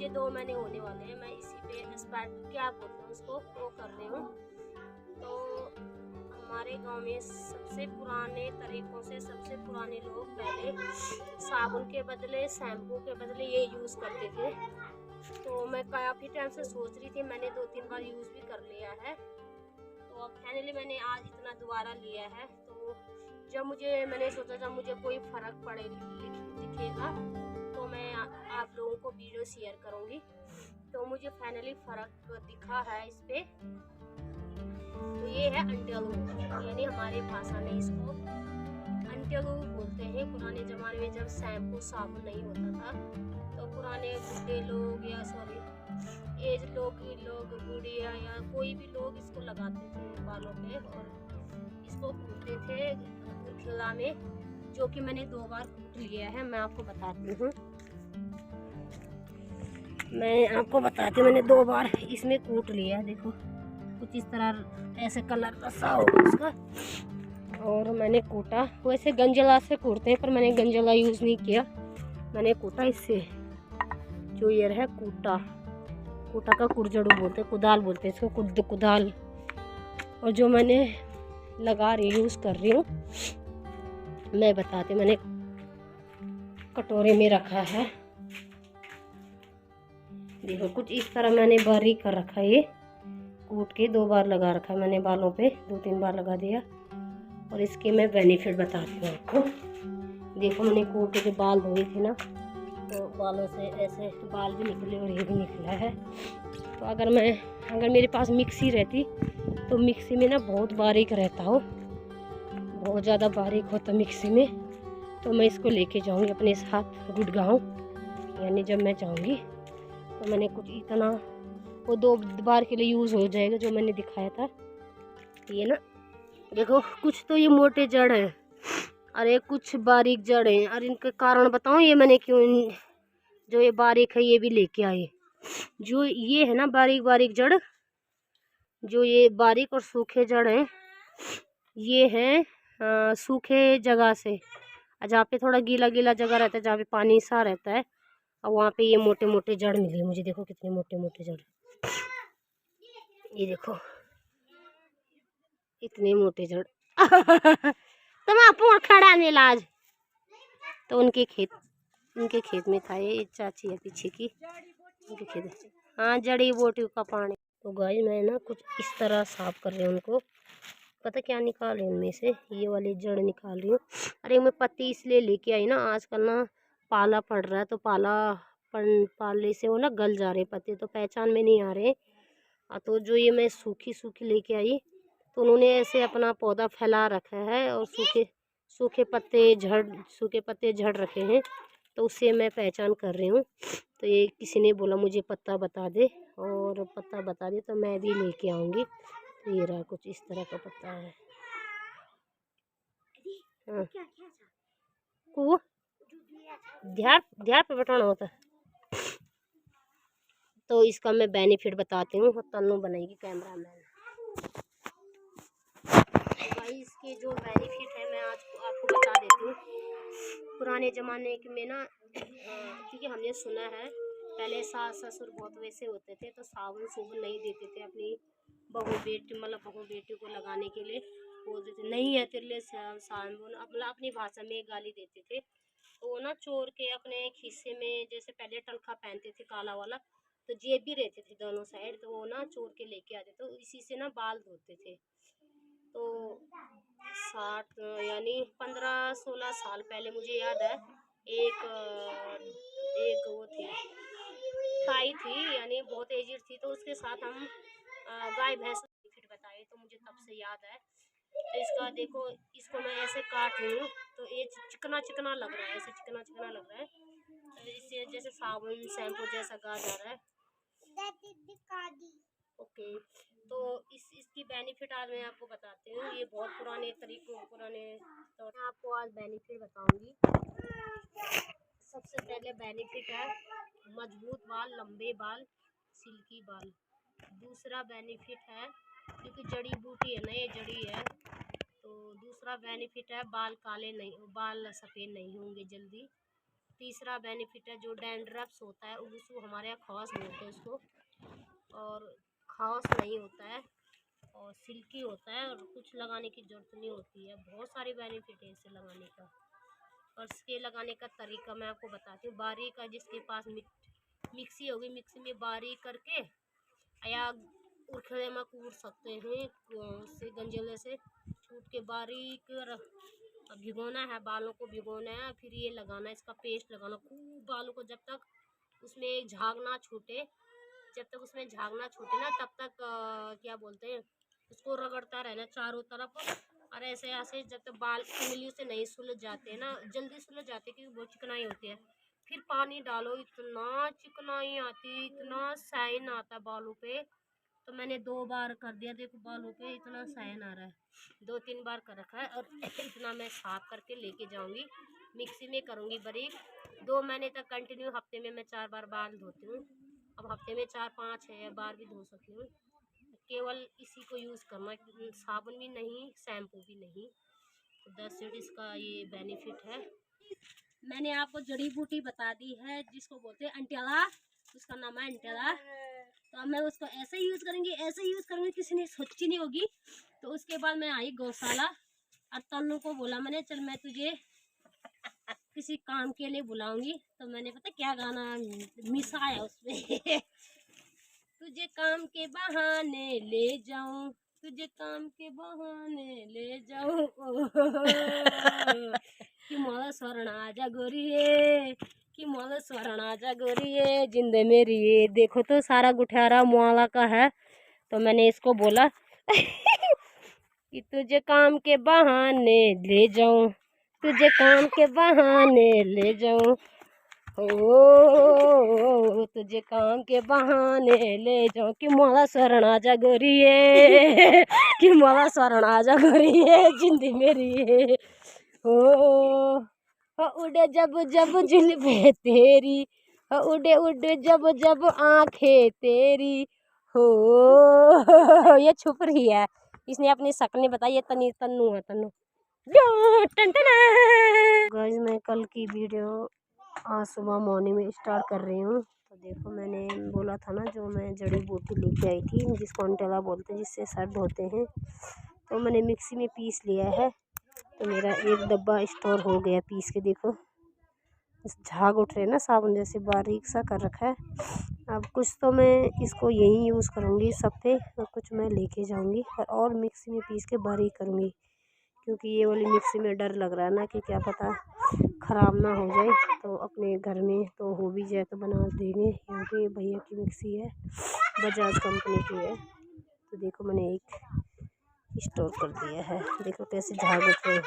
मुझे 2 महीने होने वाले हैं। मैं इसी पे एक्सपर्ट क्या बोलते हैं उसको वो कर रही हूँ। तो हमारे गांव में सबसे पुराने तरीकों से सबसे पुराने लोग पहले साबुन के बदले शैम्पू के बदले ये यूज़ करते थे। तो मैं काफ़ी टाइम से सोच रही थी, मैंने 2-3 बार यूज़ भी कर लिया है। तो अब फाइनली मैंने आज इतना दोबारा लिया है। तो जब मैंने सोचा जब मुझे कोई फ़र्क दिखेगा तो मैं आप लोगों को वीडियो शेयर करूँगी। तो मुझे फाइनली फ़र्क दिखा है इस पे। तो ये है अंटेलू, यानी हमारे भाषा में इसको अंटेलू बोलते हैं। पुराने ज़माने में जब शैम्पू साबुन नहीं होता था तो पुराने बूढ़े लोग या एज लोग बूढ़िया या कोई भी लोग इसको लगाते थे बालों पे और इसको कूटते थे खिला में, जो कि मैंने 2 बार कूट लिया है। मैं आपको बताती हूँ, मैंने 2 बार इसमें कूट लिया है। देखो कुछ इस तरह ऐसे कलर का सा होगा उसका। और मैंने कूटा, वैसे गंजला से कूटते हैं पर मैंने गंजला यूज़ नहीं किया, मैंने कूटा इससे। जो ये है कूटा का कुरजड़ू बोलते हैं, कुदाल बोलते हैं इसको, कुदाल। और जो मैंने लगा रही यूज़ कर रही हूँ मैं बताती, मैंने कटोरे में रखा है। देखो कुछ इस तरह मैंने बारीक कर रखा है, ये कूट के 2 बार लगा रखा है मैंने बालों पे, 2-3 बार लगा दिया। और इसके मैं बेनिफिट बताती हूँ आपको। देखो मैंने कूट के बाल धोए थे ना, तो बालों से ऐसे बाल भी निकले और ये भी निकला है। तो अगर मेरे पास मिक्सी रहती तो मिक्सी में ना बहुत बारीक रहता हो, बहुत ज़्यादा बारीक होता मिक्सी में, तो मैं इसको लेके जाऊंगी अपने साथ गुड़गांव, यानी जब मैं जाऊंगी तो मैंने कुछ इतना वो 2 बार के लिए यूज़ हो जाएगा जो मैंने दिखाया था। ये ना देखो कुछ तो ये मोटे जड़ हैं और ये कुछ बारीक जड़ हैं, और इनके कारण बताऊं ये मैंने क्यों जो ये बारीक है ये भी लेके आई। जो ये है ना बारीक जड़, जो ये बारीक और सूखे जड़ हैं ये हैं सूखे जगह से, जहाँ पे थोड़ा गीला जगह रहता है, जहाँ पे पानी सा रहता है, और वहाँ पे ये मोटे मोटे जड़ मिले मुझे। देखो कितने मोटे मोटे जड़, ये देखो इतने मोटे जड़ तुम आपू खड़ा नहीं लाज। तो उनके खेत में था, ये चाची है पीछे की, उनके खेत। हाँ जड़ी बूटी का पानी। तो गाइस मैं ना कुछ इस तरह साफ कर रही हूँ उनको, पता क्या निकाल रही हूँ उनमें से, ये वाली जड़ निकाल रही हूँ। अरे मैं पत्ती इसलिए लेके आई ना, आजकल ना पाला पड़ रहा है, तो पाले से वो ना गल जा रहे पत्ते, तो पहचान में नहीं आ रहे। तो जो ये मैं सूखी लेके आई, तो उन्होंने ऐसे अपना पौधा फैला रखा है और सूखे पत्ते झड़ रखे हैं, तो उससे मैं पहचान कर रही हूँ। तो ये किसी ने बोला मुझे पत्ता बता दे, और पत्ता बता दे तो मैं भी लेके आऊँगी। तो ये रहा कुछ इस तरह का पत्ता है। हाँ को ध्यान पे बैठाना होता है। तो इसका मैं बेनिफिट बताती हूँ, तन्नू बनेगी कैमरा मैन। भाई इसके जो बेनिफिट है मैं आज आपको बता देती हूँ। पुराने ज़माने में ना क्योंकि हमने सुना है पहले सास ससुर बहुत वैसे होते थे, तो साबुन नहीं देते थे अपनी बहू बेटी को लगाने के लिए, बोलते थे नहीं है तेरे लिए साबुन, अपनी भाषा में गाली देते थे। तो वो ना चोर के अपने खीसे में, जैसे पहले टलखा पहनते थे काला वाला, तो जेब भी रहते थे दोनों साइड, तो वो ना चोर के लेके आते, तो इसी से ना बाल धोते थे। तो 60 यानी 15-16 साल पहले मुझे याद है, एक वो थी ताई थी, यानी बहुत एजिड थी, तो उसके साथ हम गाय भैंस फिर बताए, तो मुझे तब से याद है। तो इसका देखो, इसको मैं ऐसे काट रही हूँ तो ये चिकना लग रहा है, ऐसे चिकना लग रहा है, तो इससे जैसे साबुन शैम्पू जैसा गा जा रहा है। ओके, तो इसकी बेनिफिट आज मैं आपको बताती हूँ। ये बहुत पुराने तो मैं आपको आज बेनिफिट बताऊंगी। सबसे पहले बेनिफिट है मजबूत बाल, लंबे बाल, सिल्की बाल। दूसरा बेनिफिट है, क्योंकि जड़ी बूटी है ना, ये जड़ी है, तो दूसरा बेनिफिट है बाल सफ़ेद नहीं होंगे जल्दी। तीसरा बेनिफिट है जो डैंड्रफ्स होता है उसको हमारे यहाँ खौस बोलते हैं उसको, और खौस नहीं होता है और सिल्की होता है और कुछ लगाने की ज़रूरत नहीं होती है। बहुत सारे बेनिफिट है इसे लगाने का। और इसके लगाने का तरीका मैं आपको बताती हूँ। बारीक का जिसके पास मिक्सी होगी, मिक्सी में बारीक करके या उखड़े में कूट सकते हैं, उससे गंजेले से कूट के बारीक भिगोना है, बालों को भिगोना है, फिर ये लगाना है, इसका पेस्ट लगाना खूब बालों को, जब तक उसमें झाग ना छूटे, जब तक उसमें झाग ना छूटे ना तब तक क्या बोलते हैं उसको रगड़ता रहना चारों तरफ। और ऐसे ऐसे जब तक बाल उंगलियों से नहीं सुलझ जाते ना, जल्दी सुलझ जाते क्योंकि बहुत चिकनाई होती है, फिर पानी डालो, इतना चिकनाई आती, इतना शाइन आता बालों पे। तो मैंने 2 बार कर दिया, देखो बालों पे इतना शाइन आ रहा है, 2-3 बार कर रखा है। और इतना मैं साफ करके लेके जाऊंगी, मिक्सी में करूंगी बारीक। 2 महीने तक कंटिन्यू, हफ्ते में मैं 4 बार बाल धोती हूँ। अब हफ्ते में 4-5-6 बार भी धो सकती हूँ। केवल इसी को यूज़ करना, साबुन भी नहीं, शैम्पू भी नहीं। तो 10 इसका ये बेनिफिट है। मैंने आपको जड़ी बूटी बता दी है जिसको बोलते हैं अंटेला, उसका नाम है अंटेला। तो अब मैं उसको ऐसे यूज़ करेंगे, ऐसे यूज़ करेंगे, किसी ने सोची नहीं होगी। तो उसके बाद मैं आई गौशाला और तन्नू को बोला मैंने, चल मैं तुझे किसी काम के लिए बुलाऊंगी। तो मैंने पता क्या गाना मिसाया उसमें तुझे काम के बहाने ले जाऊं, तुझे काम के बहाने ले जाऊं कि मोला स्वर्ण आजा गोरिये, कि मोला स्वर्ण आजा गोरिये, जिंदे मेरी ये। देखो तो सारा गुठारा मुआला का है। तो मैंने इसको बोला कि तुझे काम के बहाने ले जाऊं, तुझे काम के बहाने ले जाऊं, ओ तुझे काम के बहाने ले जाऊं कि मोला शरण आजा गोरिये कि मोला शरण आजा गोरिये, जिंदगी मेरी हो उड़े जब जब जुल्फे तेरी, हो उड़े उड़े जब जब आंखें तेरी हो। ये छुप रही है, इसने अपनी शक्ल बताई। ये तन्नू है, तन्नू। गाइस मैं कल की वीडियो आज सुबह मॉर्निंग में स्टार्ट कर रही हूँ। तो देखो मैंने बोला था ना जो मैं जड़ी बूटी लेके आई थी जिसको अंटेला बोलते हैं, जिससे सर धोते हैं, तो मैंने मिक्सी में पीस लिया है। तो मेरा 1 डब्बा स्टोर हो गया पीस के। देखो झाग उठ रहे ना, साबुन जैसे बारीक सा कर रखा है। अब कुछ तो मैं इसको यही यूज़ करूँगी सब पे और कुछ मैं लेके जाऊँगी और मिक्सी में पीस के बारीक करूँगी, क्योंकि ये वाली मिक्सी में डर लग रहा है ना कि क्या पता ख़राब ना हो जाए। तो अपने घर में तो हो भी जाए तो बना देंगे, क्योंकि भैया की मिक्सी है, बजाज कंपनी की है। तो देखो मैंने एक स्टोर कर दिया है, देखो कैसे झाग उठ रहे हैं।